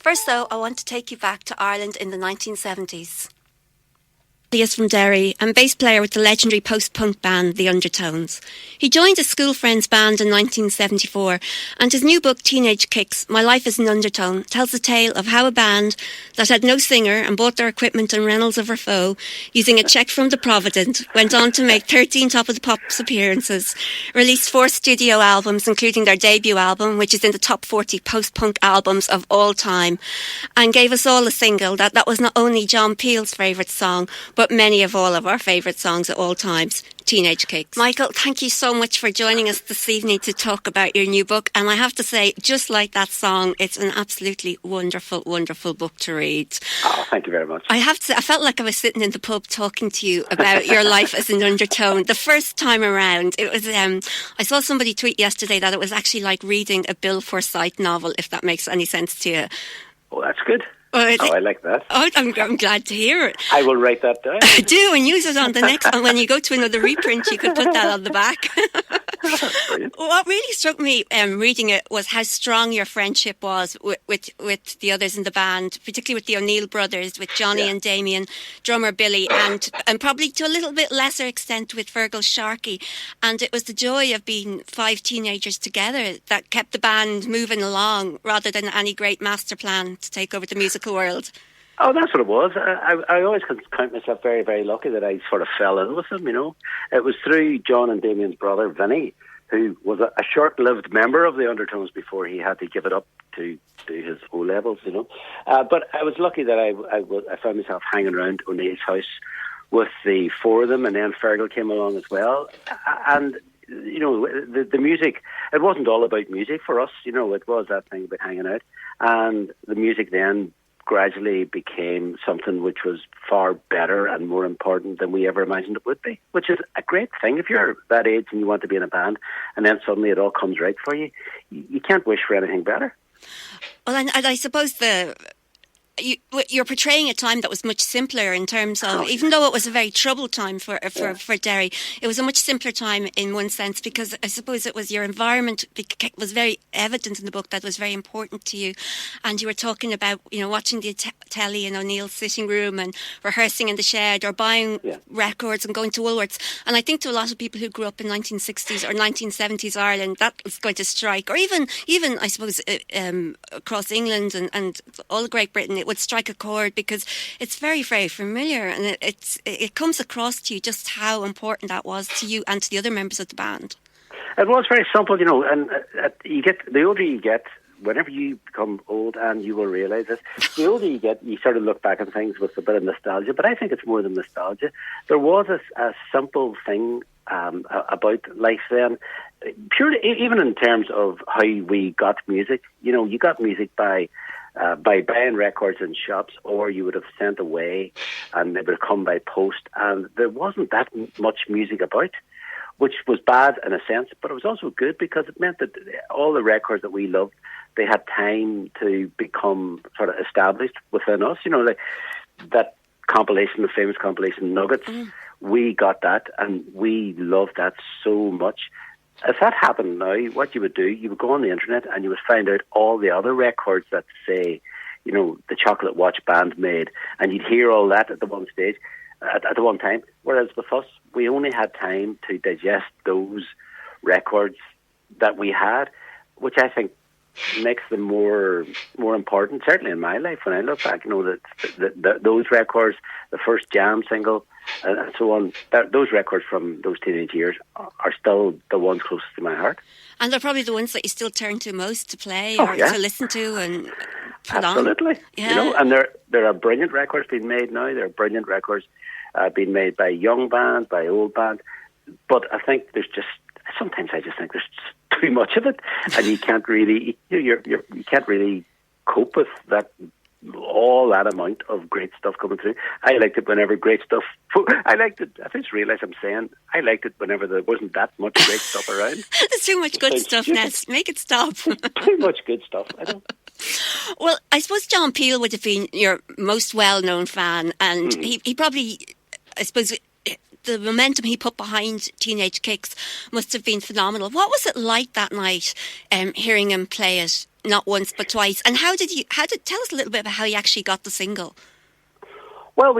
First, though, I want to take you back to Ireland in the 1970s. He is from Derry and bass player with the legendary post-punk band The Undertones. He joined his school friend's band in 1974, and his new book, Teenage Kicks, My Life as an Undertone, tells the tale of how a band that had no singer and bought their equipment in Reynolds of Raphoe, using a cheque from the Provident, went on to make 13 Top of the Pops appearances, released 4 studio albums, including their debut album, which is in the top 40 post-punk albums of all time, and gave us all a single that was not only John Peel's favourite song, but many of all of our favourite songs at all times, Teenage Kicks. Michael, thank you so much for joining us this evening to talk about your new book. And I have to say, just like that song, it's an absolutely wonderful, wonderful book to read. Oh, thank you very much. I have to say, I felt like I was sitting in the pub talking to you about your life as an undertone. The first time around, it was, I saw somebody tweet yesterday that it was actually like reading a Bill Forsyth novel, if that makes any sense to you. Oh, that's good. I like that. Oh, I'm glad to hear it. I will write that down. Do, and use it on the next one. When you go to another reprint, you could put that on the back. What really struck me reading it was how strong your friendship was with the others in the band, particularly with the O'Neill brothers, with Johnny and Damien, drummer Billy, and probably to a little bit lesser extent with Fergal Sharkey. And it was the joy of being 5 teenagers together that kept the band moving along rather than any great master plan to take over the musical world. Oh, that's what it was. I always count myself very, very lucky that I sort of fell in with them, you know. It was through John and Damien's brother, Vinny, who was a short-lived member of the Undertones before he had to give it up to do his O-levels, you know. But I was lucky that I found myself hanging around O'Neill's house with the 4 of them, and then Fergal came along as well. And, you know, the music, it wasn't all about music for us, you know, it was that thing about hanging out. And the music then gradually became something which was far better and more important than we ever imagined it would be, which is a great thing if you're that age and you want to be in a band and then suddenly it all comes right for you. You can't wish for anything better. Well, and I suppose you're portraying a time that was much simpler in terms of, even though it was a very troubled time for Derry, it was a much simpler time in one sense, because I suppose it was your environment was very evident in the book that was very important to you. And you were talking about, you know, watching the telly in O'Neill's sitting room and rehearsing in the shed or buying records and going to Woolworths. And I think to a lot of people who grew up in 1960s or 1970s Ireland, that was going to strike, or even I suppose across England and all of Great Britain, it would strike a chord, because it's very, very familiar, and it comes across to you just how important that was to you and to the other members of the band. It was very simple, you know, and the older you get, whenever you become old, and you will realise this, the older you get, you sort of look back on things with a bit of nostalgia, but I think it's more than nostalgia. There was a simple thing about life then, purely, even in terms of how we got music. You know, you got music by buying records in shops, or you would have sent away and they would have come by post, and there wasn't that much music about, which was bad in a sense, but it was also good because it meant that all the records that we loved, they had time to become sort of established within us. You know, like that compilation, the famous compilation Nuggets, we got that and we loved that so much. If that happened now, what you would do, you would go on the internet and you would find out all the other records that say, you know, the Chocolate Watch Band made, and you'd hear all that at the one stage, at the one time. Whereas with us, we only had time to digest those records that we had, which I think makes them more important. Certainly in my life, when I look back, you know, that those records, the first Jam single, and so on, those records from those teenage years are still the ones closest to my heart. And they're probably the ones that you still turn to most to play or to listen to and put Absolutely. on. Yeah. You know, and there are brilliant records being made now. There are brilliant records being made by young bands, by old bands. But I think sometimes I just think there's just too much of it, and you can't really you can't really cope with that. All that amount of great stuff coming through. I liked it whenever great stuff. I just realised I'm saying I liked it whenever there wasn't that much great stuff around. There's too much good stuff, Ness. Make it stop. Too much good stuff. I don't. Well, I suppose John Peel would have been your most well-known fan, and he probably, I suppose, the momentum he put behind Teenage Kicks must have been phenomenal. What was it like that night, hearing him play it not once but twice? And tell us a little bit about how he actually got the single. Well,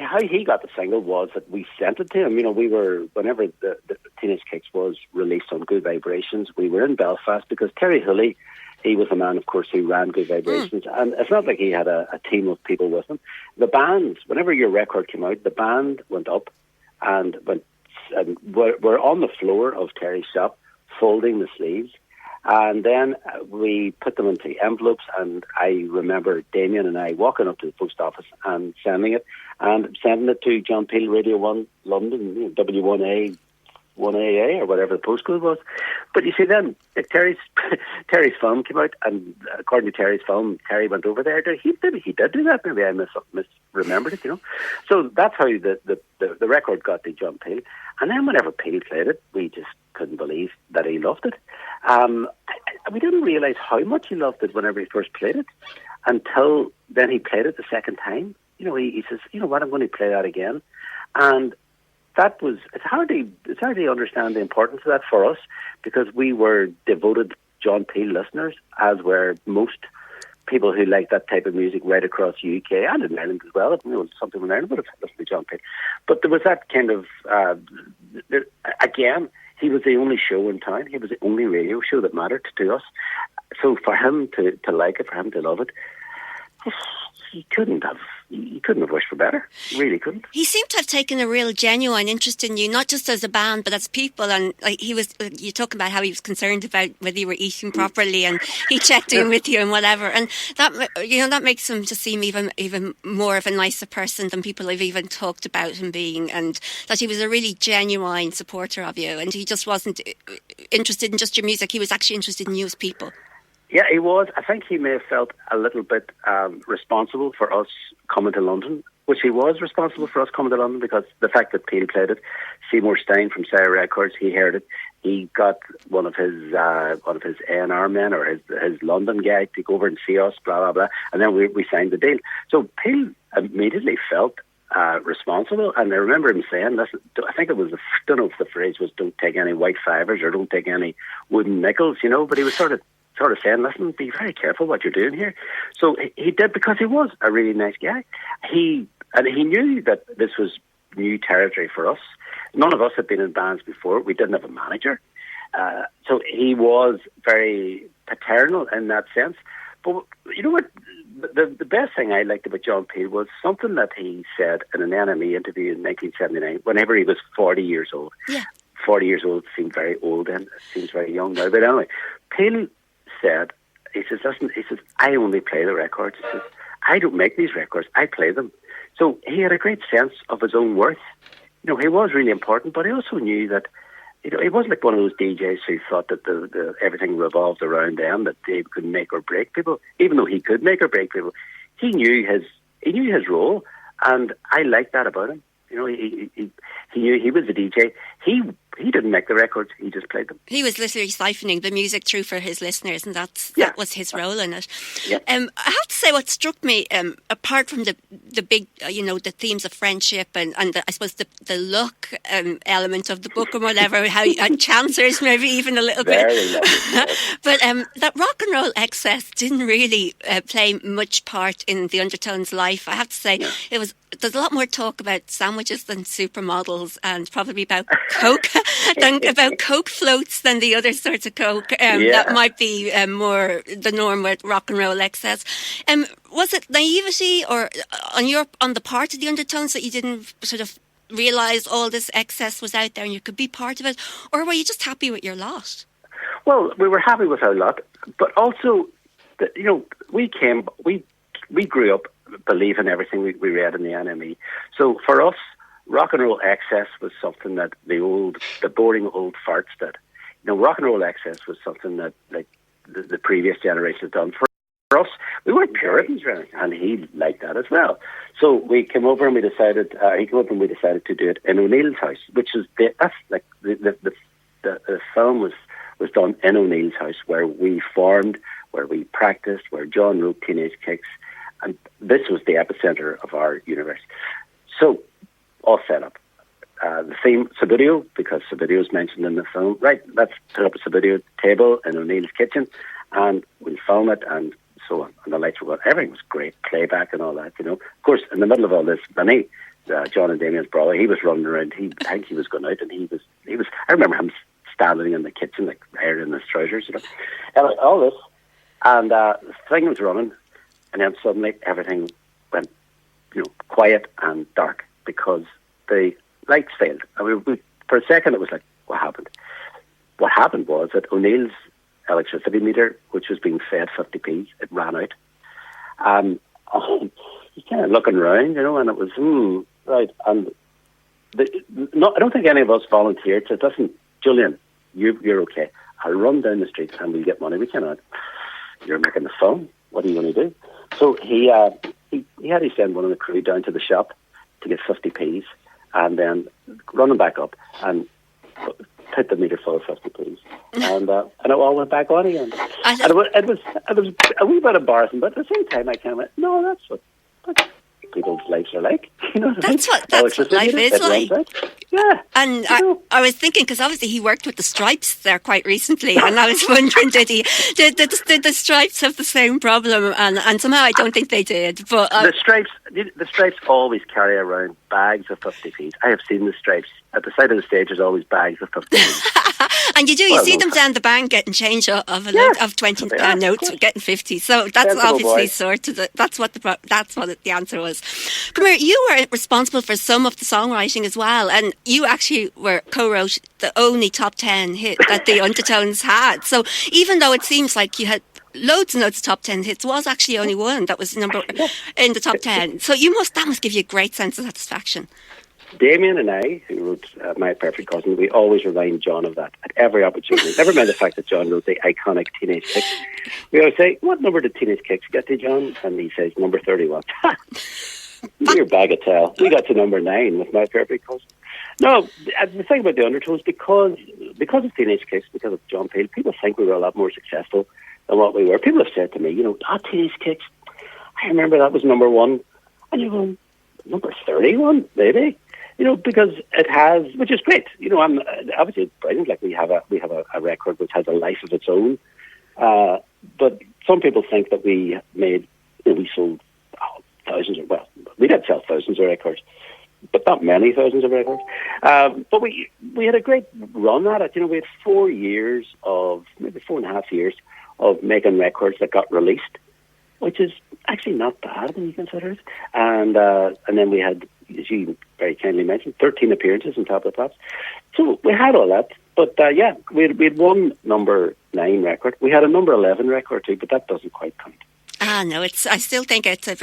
how he got the single was that we sent it to him. Whenever the Teenage Kicks was released on Good Vibrations, we were in Belfast because Terry Hooley, he was the man, of course, who ran Good Vibrations. And it's not like he had a team of people with him. The band, whenever your record came out, the band went up and were on the floor of Terry's shop folding the sleeves. And then we put them into envelopes, and I remember Damien and I walking up to the post office and sending it to John Peel Radio 1 London, W1A, 1AA or whatever the postcode was. But you see, then Terry's film came out, and according to Terry's film, Terry went over there. He did do that. Maybe I misremembered it, So that's how the record got to John Peel. And then whenever Peel played it, we just couldn't believe that he loved it. We didn't realise how much he loved it whenever he first played it, until then he played it the second time. He says, you know what, I'm going to play that again. And it's hard to understand the importance of that for us, because we were devoted John Peel listeners, as were most people who like that type of music right across the UK and in Ireland as well. Something in Ireland would have listened to John Peel. But there was that kind of, again, he was the only show in town. He was the only radio show that mattered to us. So for him to like it, for him to love it, he couldn't have wished for better. He really couldn't. He seemed to have taken a real genuine interest in you, not just as a band, but as people. And you talk about how he was concerned about whether you were eating properly, and he checked in with you and whatever. And that makes him just seem even more of a nicer person than people have even talked about him being. And that he was a really genuine supporter of you, and he just wasn't interested in just your music. He was actually interested in you as people. Yeah, he was. I think he may have felt a little bit responsible for us coming to London, which he was responsible for us coming to London, because the fact that Peel played it, Seymour Stein from Sire Records, he heard it. He got one of his A&R men, or his London guy, to go over and see us, blah, blah, blah. And then we signed the deal. So Peel immediately felt responsible. And I remember him saying, listen, I think it was, I don't know if the phrase was, don't take any white fivers or don't take any wooden nickels, but he was sort of saying, listen, be very careful what you're doing here. So he did, because he was a really nice guy. He knew that this was new territory for us. None of us had been in bands before. We didn't have a manager. So he was very paternal in that sense. But you know what? The best thing I liked about John Peel was something that he said in an NME interview in 1979, whenever he was 40 years old. Yeah. 40 years old seemed very old then. It seems very young now. But anyway, Peel said, he says, I only play the records. He says, I don't make these records, I play them. So he had a great sense of his own worth. He was really important, but he also knew that, he wasn't like one of those DJs who thought that the everything revolved around them, that they could make or break people. Even though he could make or break people, he knew his role, and I liked that about him. He knew he was the DJ. He didn't make the records, he just played them. He was literally siphoning the music through for his listeners, and that was his role in it. Yeah. I have to say, what struck me, apart from the big, the themes of friendship and I suppose the luck element of the book or whatever, how chancers maybe even a little bit. Very lucky, but that rock and roll excess didn't really play much part in the Undertones' life. I have to say, there's a lot more talk about sandwiches than supermodels, and probably about Coke than about Coke floats than the other sorts of Coke. That might be more the norm with rock and roll excess. Was it naivety or on the part of the Undertones that you didn't sort of realise all this excess was out there and you could be part of it, or were you just happy with your lot? Well, we were happy with our lot, but also, we grew up believing everything we read in the NME. So for us, rock and roll excess was something that the boring old farts did. Rock and roll excess was something that like the previous generation had done. For us, we weren't Puritans, really, and he liked that as well. So we came over and we decided. He came over and we decided to do it in O'Neill's house, which is the film was done in O'Neill's house, where we formed, where we practiced, where John wrote Teenage Kicks. And this was the epicenter of our universe. So, all set up. the theme Subbuteo, because Subbuteo is mentioned in the film. Right, let's put up a Subbuteo table in O'Neill's kitchen, and we'll film it, and so on. And the lights were on. Everything was great, playback and all that, you know. Of course, in the middle of all this, Vinny, John and Damien's brother, he was running around. I think he was going out, and he was. I remember him standing in the kitchen, like ironing his trousers, you know. Anyway, all this, and the thing was running, and then suddenly everything went, you know, quiet and dark because the lights failed. I mean, for a second, it was like, what happened? What happened was that O'Neill's electricity meter, which was being fed 50p, it ran out. He's kind of looking around, you know, and it was, right. And I don't think any of us volunteered. So listen, Julian, you're okay. I'll run down the street and we'll get money. We cannot. You're making the phone. What are you going to do? So he had to send one of the crew down to the shop to get 50p's, and then running back up and put the meter full of 50p's, and it all went back on again. And it was a wee bit embarrassing, but at the same time, I kind of went, no, that's what people's lives are like. You know, that's what life is like. Yeah. And I was thinking, because obviously he worked with the Stripes there quite recently, and I was wondering, did the Stripes have the same problem? And somehow I don't think they did. But the Stripes always carry around bags of 50p's. I have seen the Stripes at the side of the stage. There's always bags of 50p's. And you see them down the bank getting change of £20 notes, getting 50. So that's Sensible obviously boys. sorted. That's what the answer was. Come here, you were responsible for some of the songwriting as well, and you actually co-wrote the only top 10 hit that the Undertones had. So even though it seems like you had loads and loads of top 10 hits, was actually only one that was number in the top 10. So that must give you a great sense of satisfaction. Damien and I, who wrote My Perfect Cousin, we always remind John of that at every opportunity. Never mind the fact that John wrote the iconic Teenage Kicks. We always say, what number did Teenage Kicks get to, John? And he says, number 31. You're bagatelle. We got to number 9 with My Perfect Cousin. No, the thing about the Undertones, because of Teenage Kicks, because of John Peel, people think we were a lot more successful than what we were. People have said to me, you know, Teenage Kicks, I remember that was number 1. And you're going, number 31, maybe? You know, because it has, which is great. You know, obviously it's brilliant. Like we have a record which has a life of its own. But some people think that we sold thousands of, well, we did sell thousands of records, but not many thousands of records. But we had a great run at it. You know, we had 4 years maybe 4.5 years of making records that got released, which is actually not bad when you consider it. And then we had, as you very kindly mentioned, 13 appearances on Top of the Pops. So we had all that. But we had one number 9 record. We had a number 11 record too, but that doesn't quite count. No, I still think it's a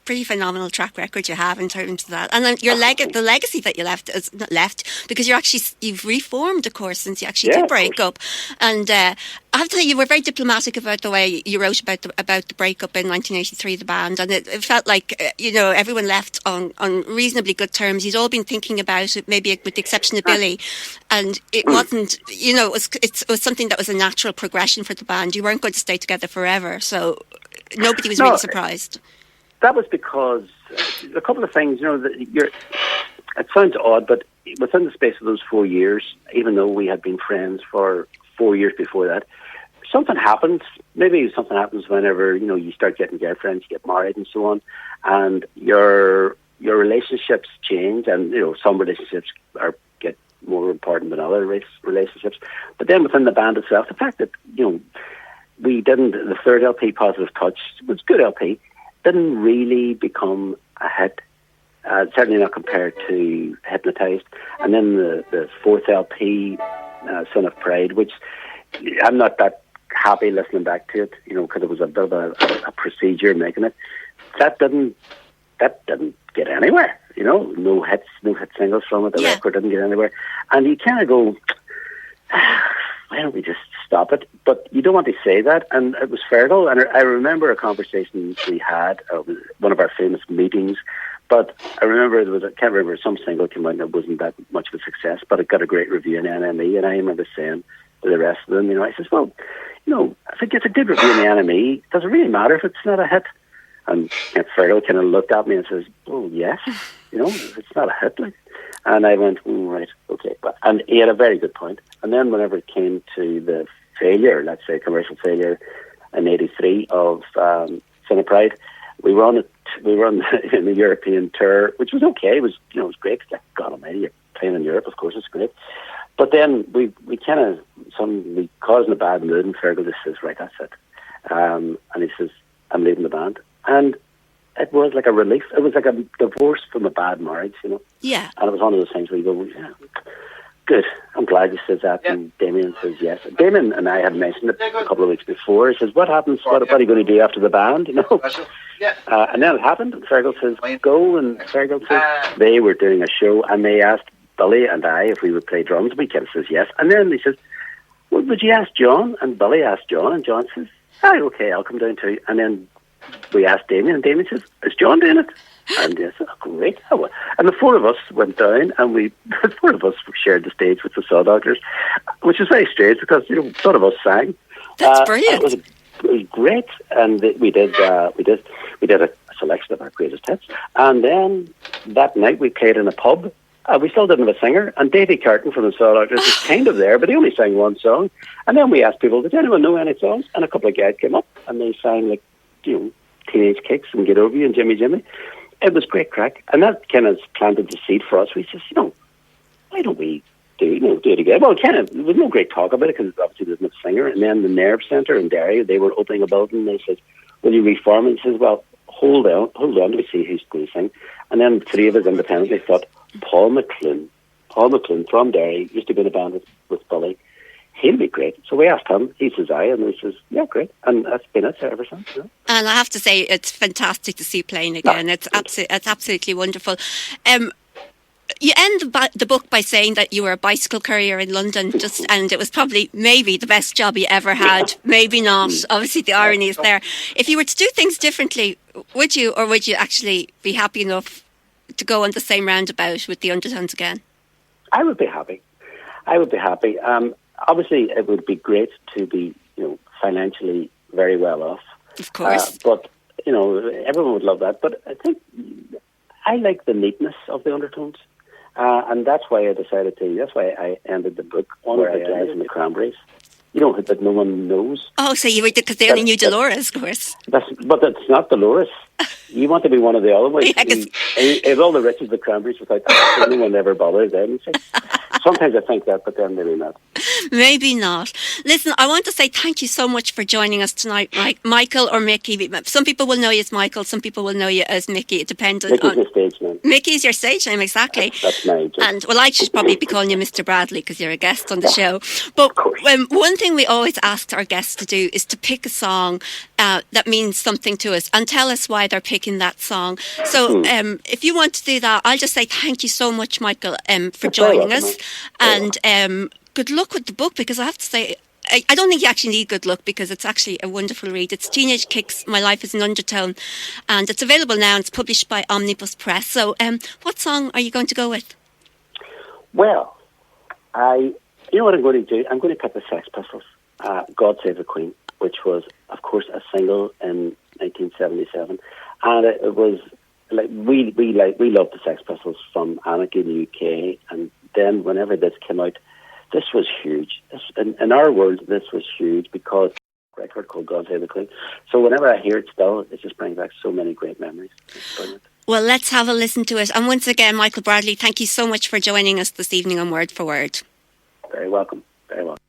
pretty phenomenal track record you have in terms of that, and then the legacy that you left is not left, because you've reformed, of course, since you actually did break up, and I have to say you were very diplomatic about the way you wrote about the breakup in 1983, the band, and it felt like everyone left on reasonably good terms. You'd all been thinking about it, maybe with the exception of Billy, and it wasn't, it was something that was a natural progression for the band. You weren't going to stay together forever, so nobody was really surprised. That was because a couple of things. It sounds odd, but within the space of those 4 years, even though we had been friends for 4 years before that, something happens. Maybe something happens whenever you start getting girlfriends, you get married, and so on, and your relationships change, and some relationships get more important than other relationships. But then within the band itself, the fact that we didn't, the third LP, Positive Touch, was a good LP, didn't really become a hit, certainly not compared to Hypnotised. And then the fourth LP, Son of Pride, which I'm not that happy listening back to it, because it was a bit of a procedure making it. That didn't get anywhere, no hit singles from it, the record didn't get anywhere. And you kind of go, why don't we just stop it? But you don't want to say that, and it was fertile. And I remember a conversation we had, one of our famous meetings. But I remember I can't remember, some single came out and it wasn't that much of a success, but it got a great review in NME. And I remember saying to the rest of them, I says, well, if it gets a good review in the NME, does it really matter if it's not a hit? And Fergal kind of looked at me and says, oh, yes. it's not a hit. Like. And I went, right, okay. And he had a very good point. And then whenever it came to the failure, let's say commercial failure in '83 of Cinema Pride, we were on in the European tour, which was okay. It was great. Like, God Almighty, you're playing in Europe, of course, it's great. But then we caught us in a bad mood, and Fergal just says, right, that's it. And he says, I'm leaving the band. And it was like a relief. It was like a divorce from a bad marriage, Yeah. And it was one of those things where you go, yeah, good. I'm glad you said that. Yeah. And Damien says yes. Damien and I had mentioned it a couple of weeks before. He says, what happens? What are you going to do after the band? Yeah. And then it happened. And Fergal says, go. And Fergal says, they were doing a show, and they asked Billy and I if we would play drums. We kept says yes. And then he says, well, would you ask John? And Billy asked John, and John says, okay, I'll come down too. And then we asked Damien, and Damien says, is John doing it? And I said, great. And the four of us went down, and the four of us shared the stage with the Saw Doctors, which is very strange because none of us sang. That's brilliant. It was great, and we did a selection of our greatest hits. And then that night we played in a pub. We still didn't have a singer, and Davy Curtin from the Saw Doctors was kind of there, but he only sang one song. And then we asked people, did anyone know any songs? And a couple of guys came up, and they sang like, Teenage Kicks and Get Over You and Jimmy Jimmy. It was great crack, and that kind of planted the seed for us. We said, why don't we do it again? Well, there was no great talk about it because obviously there's no singer. And then the Nerve Centre in Derry, they were opening a building. They said, will you reform? And he says, well, hold on, we see who's going to sing. And then three of us independently thought, Paul McClune from Derry, used to be in a band with Billy. He'll be great. So we asked him. He says aye, and he says, yeah, great. And that's been it ever since. Yeah. And I have to say, it's fantastic to see you playing again. It's absolutely wonderful. You end the book by saying that you were a bicycle courier in London, and it was probably maybe the best job you ever had. Maybe not. Obviously, the irony is there. If you were to do things differently, would you actually be happy enough to go on the same roundabout with the Undertones again? I would be happy. Obviously, it would be great to be, financially very well off. Of course. But, everyone would love that. But I think I like the neatness of the Undertones. And that's why I ended the book where I died in the Cranberries. That no one knows. Oh, so you were, because they only knew Dolores, of course. But it's not Dolores. You want to be one of the other ones. If all the riches of the Cranberries without anyone ever bothers them. Sometimes I think that, but then maybe not. Maybe not. Listen, I want to say thank you so much for joining us tonight, Michael or Mickey. Some people will know you as Michael, some people will know you as Mickey. It depends on... Mickey's your stage name. Mickey's your stage name, exactly. That's my job. And, I should probably be calling you Mr. Bradley because you're a guest on the show. But one thing we always ask our guests to do is to pick a song that means something to us and tell us why they're picking that song. So if you want to do that, I'll just say thank you so much, Michael, for joining us. And good luck with the book, because I have to say, I don't think you actually need good luck because it's actually a wonderful read. It's Teenage Kicks, My Life is an Undertone, and it's available now and it's published by Omnibus Press. So what song are you going to go with? Well, you know what I'm going to do? I'm going to pick the Sex Pistols, God Save the Queen, which was, of course, a single in 1977. And it was like we loved the Sex Pistols from Anarchy in the UK, and then whenever this came out, this was huge. In our world, this was huge because a record called God Save the Queen. So whenever I hear it still, it just brings back so many great memories. It's brilliant. Well, let's have a listen to it. And once again, Michael Bradley, thank you so much for joining us this evening on Word for Word. Very welcome. Very welcome.